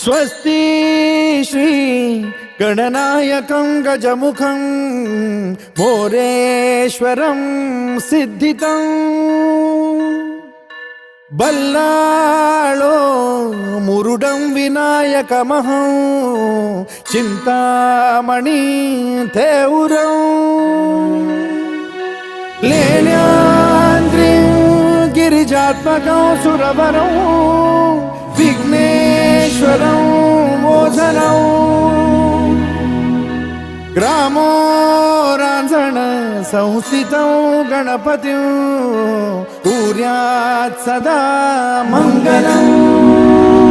स्वस्ति श्री गणनायकं गजमुखं मोरेश्वरं सिद्धितं बल्लाळो मुरुडं विनायकमहं चिंतामणि थेउरं लेण्याद्रिं गिरिजात्मकं सुरवरं विघ्नेश्वरं मोचनं ग्रामो रांझण संस्थितं गणपतिं कुर्यात् सदा मंगलम्।